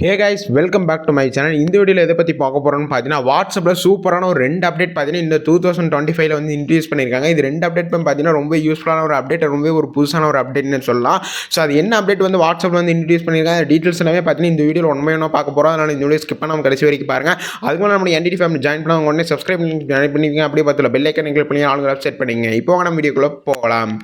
Hey guys, welcome back to my channel. இந்த வீடியோவில் எதை பற்றி பார்க்க போகிறோம்னு பார்த்தீங்கன்னா, வாட்ஸ்அப்பில் சூப்பரான ஒரு 2 அப்டேட் பார்த்தீங்கன்னா இந்த 2025 வந்து இன்ட்ரடியூஸ் பண்ணியிருக்காங்க. இது 2 அப்டேட் பார்த்தீங்கன்னா ரொம்ப யூஸ்ஃபுல்லான ஒரு அப்டேட், ரொம்ப ஒரு புதுசான ஒரு அப்டேட்னு சொல்லலாம். ஸோ அது என்ன அப்டேட் வந்து வாட்ஸ்அப்பில் வந்து இன்ட்ரடியூஸ் பண்ணியிருக்காங்க, டீட்டெயில்ஸ் எல்லாமே பார்த்தீங்கன்னா இந்த வீடியோவில் ஒன்றுமே பார்க்க போகிறோம். அதனால் இந்த வீடியோ ஸ்கிப் பண்ணாமல் கடைசி வரைக்கும் பாருங்கள். அதுக்கு மேலே நம்ம என்டிடி ஃபேமிலி ஜாயின் பண்ணால் உடனே சப்ஸ்கிரைப் பண்ணி ஜாயின் பண்ணிக்கங்க. அப்படியே பார்த்துல பெல் ஐக்கன் கிளிக் பண்ணி ஆளுங்களை செட் பண்ணிங்க. இப்போ நம்ம வீடியோக்குள்ளே போகலாம்.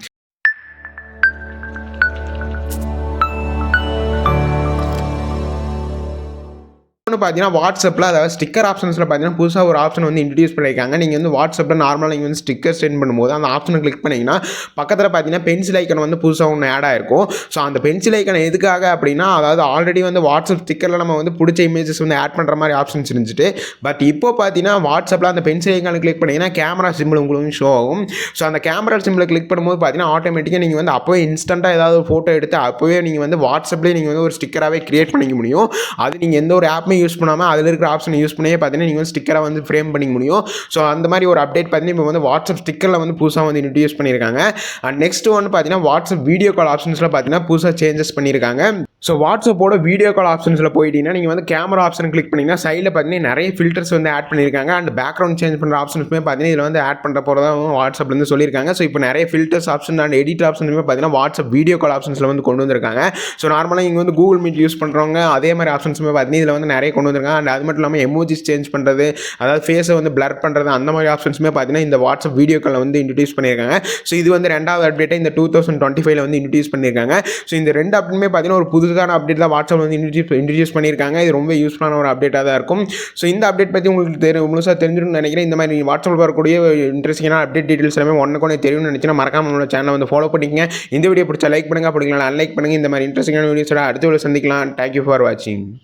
பார்த்தீங்கன்னா வாட்ஸ்அப்பில் அதாவது ஸ்டிக்கர் ஆப்ஷன்ஸில் பார்த்தீங்கன்னா புதுசாக ஒரு ஆப்ஷன் வந்து இன்ட்ரடியூஸ் பண்ணியிருக்காங்க. நீங்கள் வந்து வாட்ஸ்அப்பில் நார்மலாக நீங்கள் வந்து ஸ்டிக்கர் சென்ட் பண்ணும்போது அந்த ஆப்ஷனை கிளிக் பண்ணிங்கன்னா பக்கத்தில் பார்த்தீங்கன்னா பென்சில் ஐக்கன் வந்து புதுசாக ஒன்று ஆட் ஆயிருக்கும். ஸோ அந்த பென்சில் ஐக்கன் எதுக்காக அப்படின்னா, அதாவது ஆல்ரெடி வந்து வாட்ஸ்அப் ஸ்டிக்கரில் நம்ம வந்து பிடிச்ச இமேஜஸ் வந்து ஆட் பண்ணுற மாதிரி ஆப்ஷன்ஸ் இருந்துச்சு. பட் இப்போ பார்த்தீங்கன்னா வாட்ஸ்அப்பில் அந்த பென்சில் ஐக்கானை கிளிக் பண்ணிங்கன்னா கேமரா சிம்பிள் உங்களுக்கு ஷோ ஆகும். ஸோ அந்த கேமரா சிம்பிளை கிளிக் பண்ணும்போது பார்த்தீங்கன்னா ஆட்டோமேட்டிக்காக நீங்கள் வந்து அப்போவே இன்ஸ்டண்ட்டாக ஏதாவது ஒரு ஃபோட்டோ எடுத்து அப்போவே நீங்கள் வந்து வாட்ஸ்அப்லேயே நீங்கள் வந்து ஒரு ஸ்டிக்கராகவே கிரியேட் பண்ணிக்க முடியும். அது நீங்கள் எந்த ஒரு ஆப்புமே யூஸ் பண்ணாமல் அதில் இருக்கிற ஆப்ஷனை யூஸ் பண்ணியே பார்த்தீங்கன்னா நீங்கள் வந்து ஸ்டிக்கராக வந்து ஃப்ரேம் பண்ணிக்க முடியும். ஸோ அந்த மாதிரி ஒரு அப்டேட் பார்த்தீங்கன்னா இப்போ வந்து வாட்ஸ்அப் ஸ்டிக்கரில் வந்து புதுசாக வந்து இன்ட்ரடியூஸ் பண்ணியிருக்காங்க. அண்ட் நெக்ஸ்ட் ஒன்று பார்த்தீங்கன்னா வாட்ஸ்அப் வீடியோ கால் ஆப்ஷன்ஸில் பார்த்தீங்கன்னா புதுசாக சேஞ்சஸ் பண்ணியிருக்காங்க. ஸோ வாட்ஸ்அப்போட வீடியோ கால் ஆப்ஷன்ஸில் போயிட்டீங்கன்னா நீங்கள் வந்து கேமரா ஆப்ஷன் கிளிக் பண்ணிங்கன்னா சைடில் பார்த்தீங்கன்னா நிறைய ஃபில்டர்ஸ் வந்து ஆட் பண்ணியிருக்காங்க. அண்ட் பேக்ரவுண்ட் சேஞ்ச் பண்ணுற ஆப்ஷன்ஸுமே பார்த்தீங்கன்னா இதில் வந்து ஆட் பண்ணுற போகிறதா வாட்ஸ்அப்லேருந்து சொல்லியிருக்காங்க. ஸோ இப்போ நிறைய ஃபில்டர்ஸ் ஆப்ஷன் அண்ட் எடிட் ஆப்ஷனுமே பார்த்தீங்கன்னா வாட்ஸ்அப் வீடியோ கால் ஆப்ஷன்ஸில் வந்து கொண்டு வந்திருக்காங்க. ஸோ நார்மலாக இங்கே வந்து கூகுள் மீட் யூஸ் பண்ணுறவங்க அதே மாதிரி ஆப்ஷன்ஸுமே பார்த்தீங்கன்னா இதில் வந்து நிறைய கொண்டு வந்திருக்காங்க. அண்ட் அது மட்டும் இல்லாமல் எமோஜிஸ் சேஞ்ச் பண்ணுறது, அதாவது ஃபேஸை வந்து பிளர் பண்ணுறது, அந்த மாதிரி ஆப்ஷன்ஸுமே பார்த்தீங்கன்னா இந்த வாட்ஸ்அப் வீடியோ காலில் வந்து இன்ட்ரடியூஸ் பண்ணியிருக்காங்க. ஸோ இது வந்து 2வது அப்டேட்டை இந்த 2025 வந்து இன்ட்ரடியூஸ் பண்ணியிருக்காங்க. ஸோ இந்த 2 அப்டேட்டுமே பார்த்தீங்கன்னா ஒரு புதுசான அப்டேட் தான் வாட்ஸ்அப் வந்து இன்ட்ரடியூஸ் பண்ணியிருக்காங்க. இது ரொம்ப யூஸ்ஃபுல்லான ஒரு அப்டேட்டாக தான் இருக்கும். ஸோ இந்த அப்டேட் பற்றி உங்களுக்கு முழுசாக தெரிஞ்சிருக்கும்னு நினைக்கிறேன். இந்த மாதிரி வாட்ஸ்அப்பில் வரக்கூடிய இன்ட்ரெஸ்டிங்கான அப்டேட் டீட்டெயில்ஸ் எல்லாமே ஒன்றுக்கு தெரியும்னு நினச்சினா மறக்காம நம்மளோட சேனலை வந்து ஃபாலோ பண்ணிக்கங்க. இந்த வீடியோ பிடிச்சா லைக் பண்ணுங்கள், பிடிக்கலாம் அன்லைக் பண்ணுங்கள். இந்த மாதிரி இன்ட்ரெஸ்டிங்கான வீடியோஸோட அடுத்த வீடியோ சந்திக்கலாம். தேங்க்யூ ஃபார் வாட்சிங்.